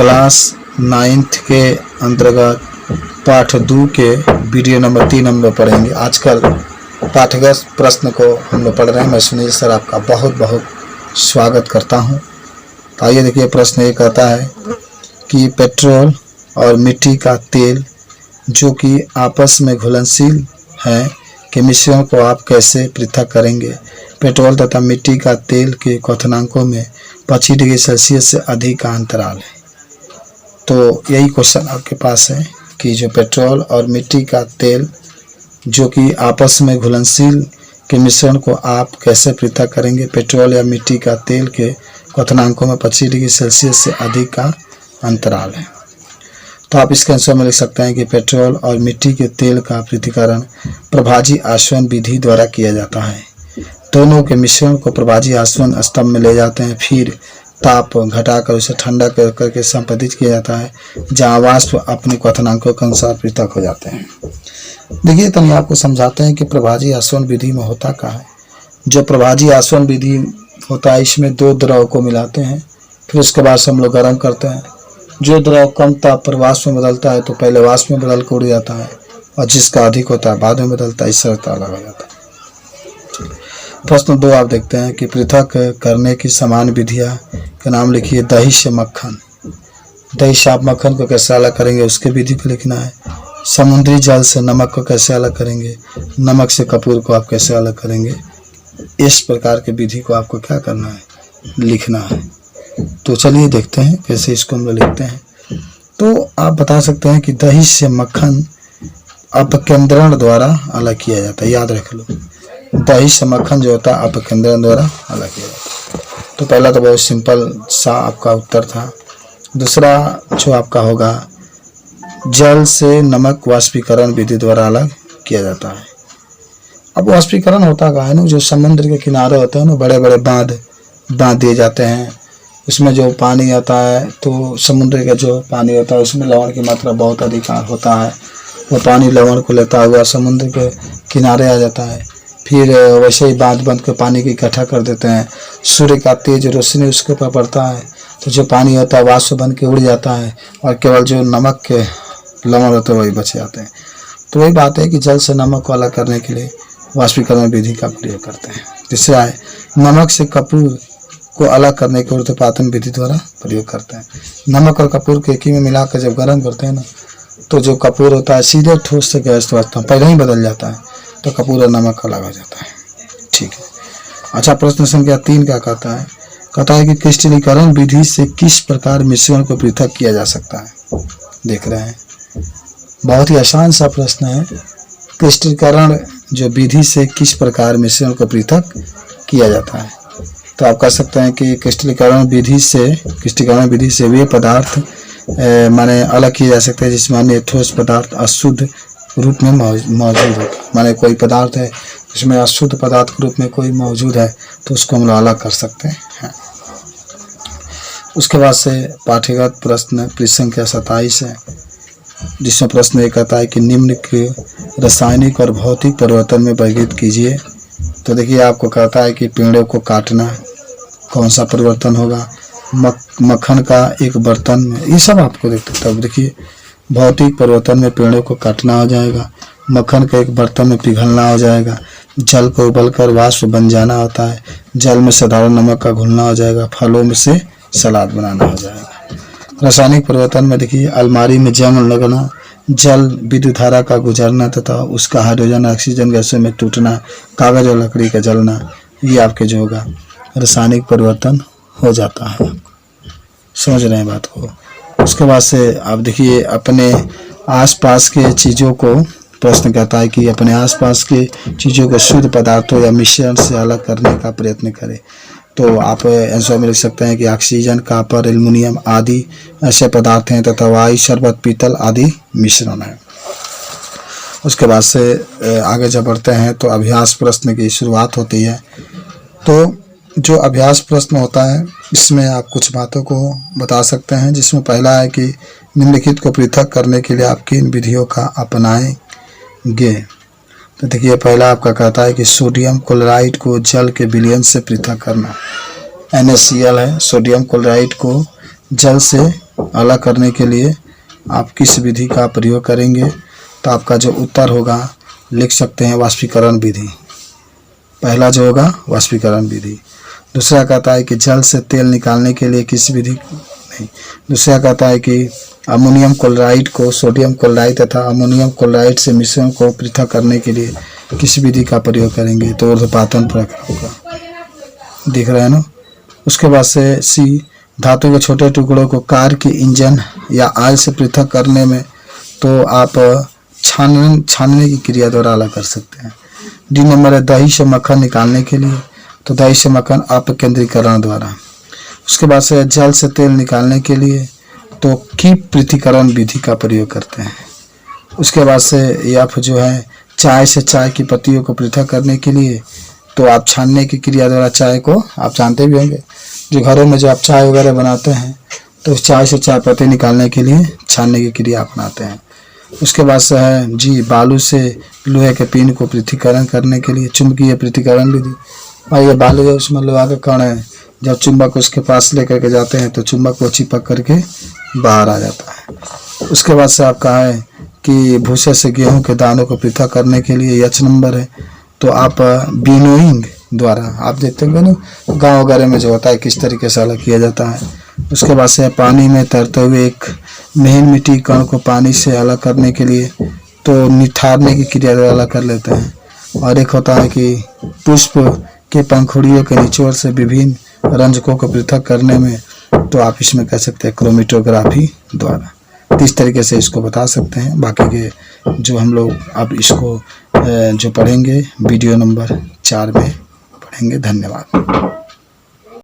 Class 9th के अंतर्गत पाठ 2 के वीडियो नंबर 3 हम लोग पढ़ेंगे। आजकल पाठ्यगत प्रश्न को हम लोग पढ़ रहे हैं। मैं सुनील सर आपका बहुत बहुत स्वागत करता हूं। तो आइए देखिए, प्रश्न ये कहता है कि पेट्रोल और मिट्टी का तेल जो कि आपस में घुलनशील हैं के मिश्रण को आप कैसे पृथक करेंगे। पेट्रोल तथा मिट्टी का तेल के क्वथनांकों में 25 डिग्री सेल्सियस से अधिक का अंतराल है। तो यही क्वेश्चन आपके पास है कि जो पेट्रोल और मिट्टी का तेल जो कि आपस में घुलनशील के मिश्रण को आप कैसे पृथक करेंगे। पेट्रोल या मिट्टी का तेल के क्वथनांकों में 25 डिग्री सेल्सियस से अधिक का अंतराल है। तो आप इसके आंसर में लिख सकते हैं कि पेट्रोल और मिट्टी के तेल का पृथक्करण प्रभाजी आसवन विधि द्वारा किया जाता है। दोनों के मिश्रण को प्रभाजी आसवन स्तंभ में ले जाते हैं, फिर ताप घटाकर उसे ठंडा करके संपदित किया जाता है, जहाँ वाष्प अपने क्वथनांकों के अनुसार पृथक हो जाते हैं। देखिए, तो हम आपको समझाते हैं कि प्रभाजी आसवन विधि में होता क्या है। जो प्रभाजी आसवन विधि होता है, इसमें 2 द्रव को मिलाते हैं, फिर उसके बाद से हम लोग गर्म करते हैं। जो द्रव कम ताप पर वाष्प में बदलता है तो पहले वाष्प में बदल कर उड़ जाता है, और जिसका अधिक होता है बाद में बदलता है। इस तरह अलग हो जाता है। प्रश्न 2 आप देखते हैं कि पृथक करने की समान विधियां का नाम लिखिए। दही से मक्खन, दही से आप मक्खन को कैसे अलग करेंगे उसके विधि को लिखना है। समुद्री जल से नमक को कैसे अलग करेंगे, नमक से कपूर को आप कैसे अलग करेंगे। इस प्रकार के विधि को आपको क्या करना है, लिखना है। तो चलिए देखते हैं कैसे इसको हम लोग लिखते हैं। तो आप बता सकते हैं कि दही से मक्खन अपकेंद्रण द्वारा अलग किया जाता है। याद रख लो, दही से मक्खन जो होता है अपकेंद्रण द्वारा अलग किया जाता है। तो पहला तो बहुत सिंपल सा आपका उत्तर था। दूसरा जो आपका होगा, जल से नमक वाष्पीकरण विधि द्वारा अलग किया जाता है। अब वाष्पीकरण होता क्या है ना, जो समुद्र के किनारे होते हैं ना, बड़े बड़े बांध दिए जाते हैं। उसमें जो पानी आता है तो समुद्र का जो पानी होता है उसमें लवण की मात्रा बहुत अधिक होता है। वो पानी लवण को लेता हुआ समुद्र के किनारे आ जाता है। फिर वैसे ही बांध के पानी को इकट्ठा कर देते हैं। सूर्य का तेज रोशनी उसके ऊपर पड़ता है तो जो पानी होता है वाष्प बन के उड़ जाता है, और केवल जो नमक के लवण होते हैं वही बच जाते हैं। तो वही बात है कि जल से नमक को अलग करने के लिए वाष्पीकरण विधि का प्रयोग करते हैं। तीसरा है, नमक से कपूर को अलग करने के ऊर्ध्वपातन विधि द्वारा प्रयोग करते हैं। नमक और कपूर को एक ही में मिलाकर जब गर्म करते हैं ना, तो जो कपूर होता है सीधे ठोस से गैस अवस्था पहले ही बदल जाता है, तो कपूर और नमक अलग हो जाता है। ठीक है। अच्छा, प्रश्न संख्या 3 क्या कहता है। कहता है कि क्रिस्टलीकरण विधि से किस प्रकार मिश्रण को पृथक किया जा सकता है। देख रहे हैं, बहुत ही आसान सा प्रश्न है। क्रिस्टलीकरण जो विधि से किस प्रकार मिश्रण को पृथक किया जाता है। तो आप कह सकते हैं कि क्रिस्टलीकरण विधि से वे पदार्थ माने अलग किए जा सकते हैं जिसमें अन्य ठोस पदार्थ अशुद्ध रूप में मौजूद हो। माने कोई पदार्थ है उसमें अशुद्ध पदार्थ के रूप में कोई मौजूद है तो उसको हम लोग अलग कर सकते हैं। उसके बाद से पाठ्यगत प्रश्न संख्या 27 है, जिसमें प्रश्न ये कहता है कि निम्न के रासायनिक और भौतिक परिवर्तन में वर्गीकृत कीजिए। तो देखिए, आपको कहता है कि पेड़ों को काटना कौन सा परिवर्तन होगा, मक्खन का एक बर्तन में, ये सब आपको देखते। तब देखिए, भौतिक परिवर्तन में पेड़ों को काटना हो जाएगा, मक्खन का एक बर्तन में पिघलना हो जाएगा, जल को उबलकर वाष्प बन जाना होता है, जल में साधारण नमक का घुलना हो जाएगा, फलों में से सलाद बनाना हो जाएगा। रासायनिक परिवर्तन में देखिए, अलमारी में जंग लगना, जल विद्युत धारा का गुजरना तथा उसका हाइड्रोजन ऑक्सीजन गैसों में टूटना, कागज और लकड़ी का जलना, ये आपके जो होगा रासायनिक परिवर्तन हो जाता है। समझ रहे हैं बात को। उसके बाद से आप देखिए, अपने आसपास के चीज़ों को, प्रश्न कहता है कि अपने आसपास के चीज़ों को शुद्ध पदार्थों या मिश्रण से अलग करने का प्रयत्न करें। तो आप आंसर में लिख सकते हैं कि ऑक्सीजन, कॉपर, एल्युमिनियम आदि ऐसे पदार्थ हैं तथा वायु, शरबत, पीतल आदि मिश्रण है। उसके बाद से आगे जब बढ़ते हैं तो अभ्यास प्रश्न की शुरुआत होती है। तो जो अभ्यास प्रश्न होता है इसमें आप कुछ बातों को बता सकते हैं, जिसमें पहला है कि निम्नलिखित को पृथक करने के लिए आप किन विधियों का अपनाएंगे। तो देखिए, पहला आपका कहता है कि सोडियम क्लोराइड को जल के विलयन से पृथक करना। NaCl है, सोडियम क्लोराइड को जल से अलग करने के लिए आप किस विधि का प्रयोग करेंगे, तो आपका जो उत्तर होगा लिख सकते हैं वाष्पीकरण विधि। पहला जो होगा वाष्पीकरण विधि। दूसरा कहता है कि जल से तेल निकालने के लिए किस विधि नहीं। दूसरा कहता है कि अमोनियम क्लोराइड को सोडियम क्लोराइड तथा अमोनियम क्लोराइड से मिश्रण को पृथक करने के लिए किस विधि का प्रयोग करेंगे, तो ऊर्ध्वपातन प्रक्रिया होगा। दिख रहा है ना। उसके बाद से सी, धातु के छोटे टुकड़ों को कार के इंजन या आयल से पृथक करने में तो आप छानने की क्रिया द्वारा अलग कर सकते हैं। डी नंबर है दही से मक्खन निकालने के लिए, तो दही से मक्खन अपकेंद्रीकरण द्वारा। उसके बाद से जल से तेल निकालने के लिए तो कीप पृथक्करण विधि का प्रयोग करते हैं। उसके बाद से एफ जो है चाय से चाय की पत्तियों को पृथक करने के लिए तो आप छानने की क्रिया द्वारा चाय को, आप जानते भी होंगे जो घरों में जो आप चाय वगैरह बनाते हैं तो चाय से चाय पत्ती निकालने के लिए छानने की क्रिया अपनाते हैं। उसके बाद से है जी बालू से लोहे के पिन को पृथक्करण करने के लिए चुंबकीय पृथक्करण विधि। और ये बालू है उसमें लोहा का कण है, जब चुंबक उसके पास लेकर के जाते हैं तो चुंबक को चिपक करके बाहर आ जाता है। उसके बाद से आपका है कि भूसे से गेहूं के दानों को पृथक करने के लिए एच नंबर है, तो आप विनोइंग द्वारा, आप देखते होंगे ना गाँव वगैरह में जो होता है किस तरीके से अलग किया जाता है। उसके बाद से पानी में तैरते हुए एक महीन मिट्टी कण को पानी से अलग करने के लिए तो निथारने की क्रिया द्वारा अलग कर लेते हैं। और एक होता है कि पुष्प के पंखुड़ियों के निचोड़ से विभिन्न रंजकों को पृथक करने में तो आप इसमें कह सकते हैं क्रोमेटोग्राफी द्वारा। इस तरीके से इसको बता सकते हैं। बाकी के जो हम लोग अब इसको जो पढ़ेंगे वीडियो नंबर 4 में पढ़ेंगे। धन्यवाद।